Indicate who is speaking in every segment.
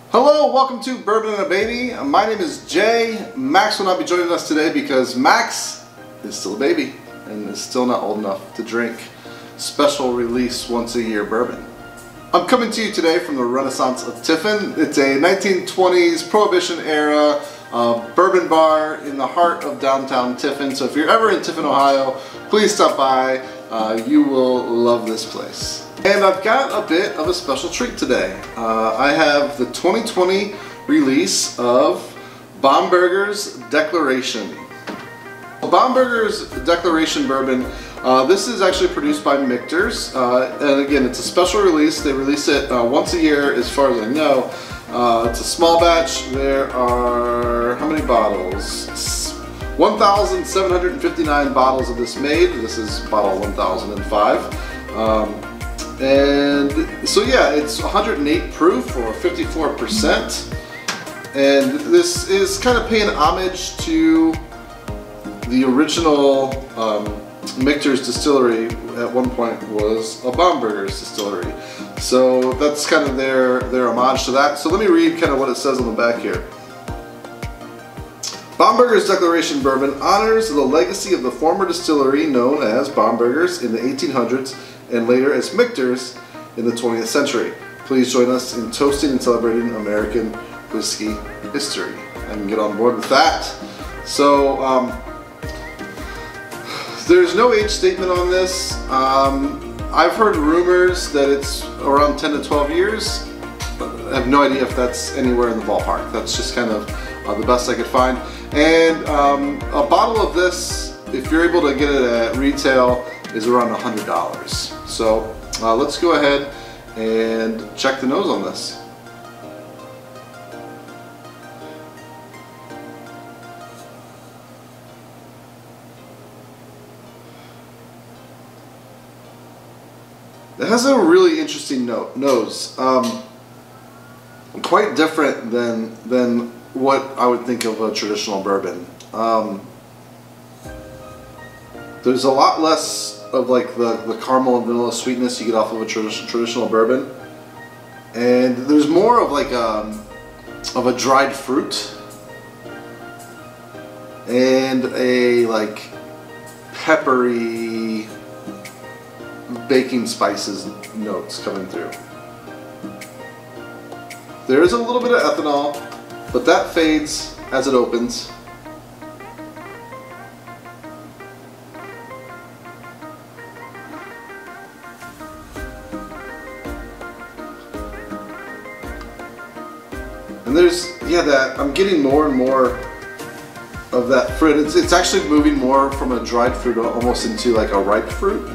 Speaker 1: Hello, welcome to Bourbon and a Baby. My name is Jay. Max will not be joining us today because Max is still a baby and is still not old enough to drink special release once a year bourbon. I'm coming to you today from the Renaissance of Tiffin. It's a 1920s Prohibition era bourbon bar in the heart of downtown Tiffin. So if you're ever in Tiffin, Ohio, please stop by. You will love this place. And I've got a bit of a special treat today. I have the 2020 release of Bomberger's Declaration. Bomberger's Declaration bourbon, this is actually produced by Michter's, and again, it's a special release. They release it once a year as far as I know. It's a small batch. There are, how many bottles? 1,759 bottles of this made. This is bottle 1005. And so yeah, it's 108 proof or 54%. And this is kind of paying homage to the original Michter's distillery. At one point was a Bomberger's distillery. So that's kind of their homage to that. So let me read kind of what it says on the back here. Bomberger's Declaration Bourbon honors the legacy of the former distillery known as Bomberger's in the 1800s and later as Michter's in the 20th century. Please join us in toasting and celebrating American whiskey history. I can get on board with that. So there's no age statement on this. I've heard rumors that it's around 10 to 12 years. I have no idea if that's anywhere in the ballpark. That's just kind of the best I could find. And a bottle of this, if you're able to get it at retail, is around $100. So let's go ahead and check the nose on this. It has a really interesting nose. Quite different than what I would think of a traditional bourbon. There's a lot less of like the caramel and vanilla sweetness you get off of a traditional bourbon, and there's more of like of a dried fruit and a like peppery baking spices notes coming through. There is a little bit of ethanol, but that fades as it opens. And there's, yeah, that I'm getting more and more of that fruit. It's actually moving more from a dried fruit almost into like a ripe fruit.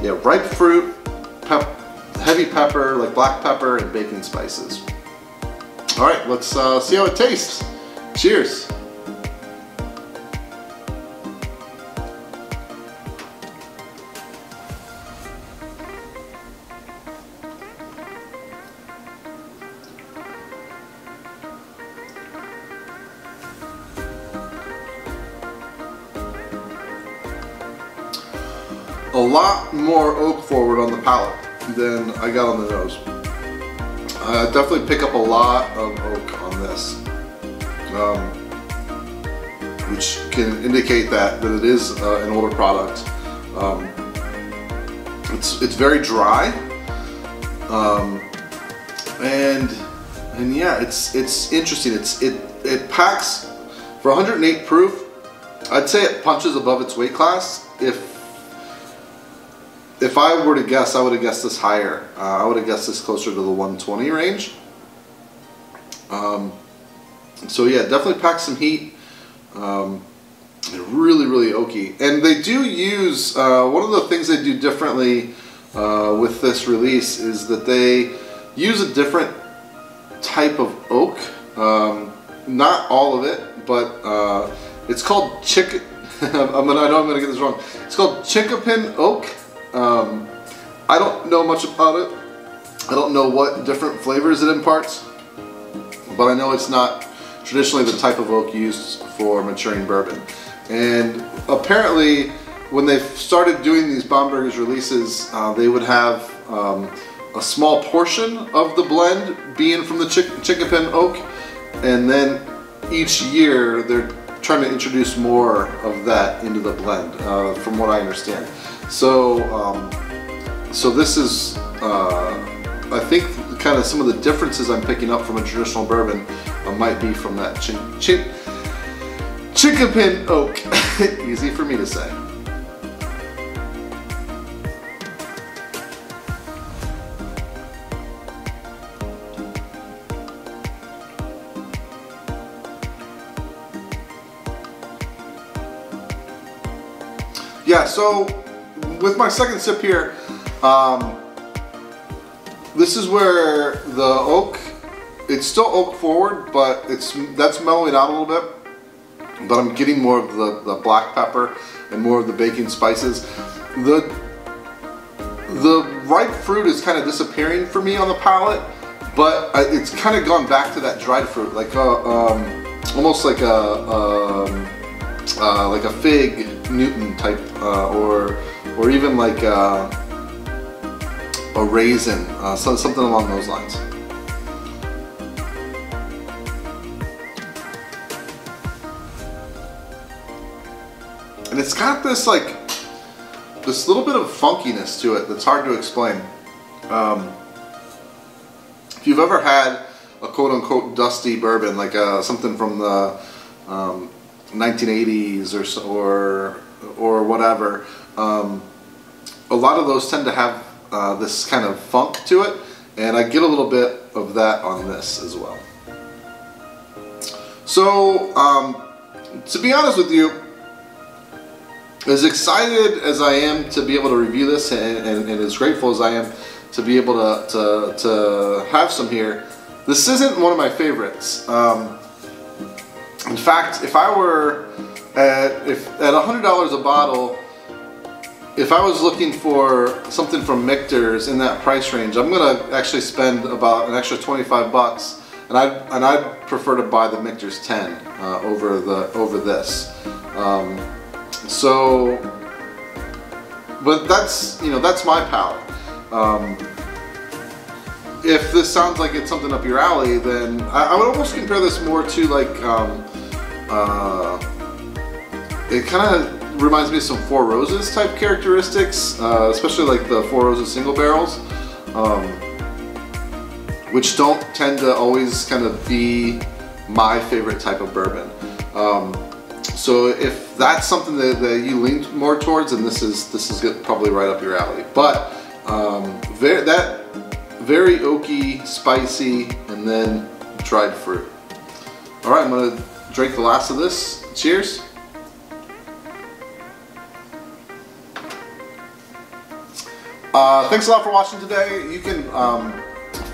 Speaker 1: Yeah, ripe fruit, heavy pepper, like black pepper and baking spices. All right, let's see how it tastes. Cheers. A lot more oak forward on the palate than I got on the nose. I definitely pick up a lot of oak on this, which can indicate that it is an older product. It's very dry, and yeah, it's interesting. It packs for 108 proof. I'd say it punches above its weight class. If I were to guess, I would have guessed this higher. I would have guessed this closer to the 120 range. So yeah, definitely packs some heat. Really, really oaky. And they do use, one of the things they do differently with this release is that they use a different type of oak. Not all of it, but it's called I know I'm going to get this wrong. It's called chinkapin oak. I don't know much about it. I don't know what different flavors it imparts, but I know it's not traditionally the type of oak used for maturing bourbon. And apparently, when they started doing these Bomberger's releases, they would have a small portion of the blend being from the chicken pen oak, and then each year they're trying to introduce more of that into the blend, from what I understand. So, so this is, I think, kind of some of the differences I'm picking up from a traditional bourbon might be from that chicken pen oak. Easy for me to say. Yeah, so with my second sip here, this is where the oak, it's still oak forward, but that's mellowing out a little bit. But I'm getting more of the black pepper and more of the baking spices. The ripe fruit is kind of disappearing for me on the palate, but it's kind of gone back to that dried fruit, like almost like a fig Newton type, or even like a raisin, something along those lines. And it's got this this little bit of funkiness to it that's hard to explain. If you've ever had a quote-unquote dusty bourbon, like something from the 1980s or whatever, a lot of those tend to have this kind of funk to it, and I get a little bit of that on this as well. So to be honest with you, as excited as I am to be able to review this, and as grateful as I am to be able to have some here, this isn't one of my favorites. In fact, if I were at $100 a bottle, if I was looking for something from Michter's in that price range, I'm gonna actually spend about an extra 25 bucks, and I'd prefer to buy the Michter's 10 over this. So, but that's my palate. If this sounds like it's something up your alley, then I would almost compare this more to like, it kind of reminds me of some Four Roses type characteristics, especially like the Four Roses single barrels, which don't tend to always kind of be my favorite type of bourbon. So if that's something that you lean more towards, then this is probably right up your alley. But very oaky, spicy, and then dried fruit. All right, I'm gonna drink the last of this. Cheers. Thanks a lot for watching today. You can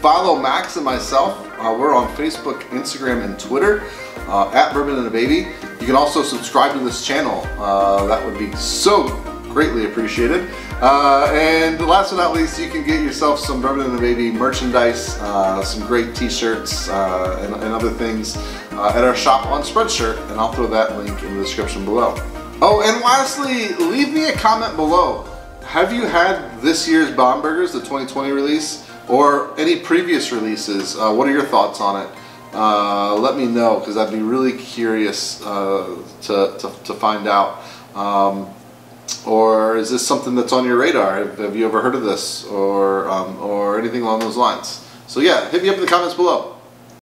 Speaker 1: follow Max and myself. We're on Facebook, Instagram, and Twitter at Bourbon and a Baby. You can also subscribe to this channel. That would be so greatly appreciated. And last but not least, you can get yourself some Bourbon and a Baby merchandise, some great t-shirts and other things at our shop on Spreadshirt, and I'll throw that link in the description below. Oh, and lastly, leave me a comment below. Have you had this year's Bombergers, the 2020 release, or any previous releases? What are your thoughts on it? Let me know, because I'd be really curious to find out. Or is this something that's on your radar? Have you ever heard of this, or anything along those lines? So yeah, hit me up in the comments below.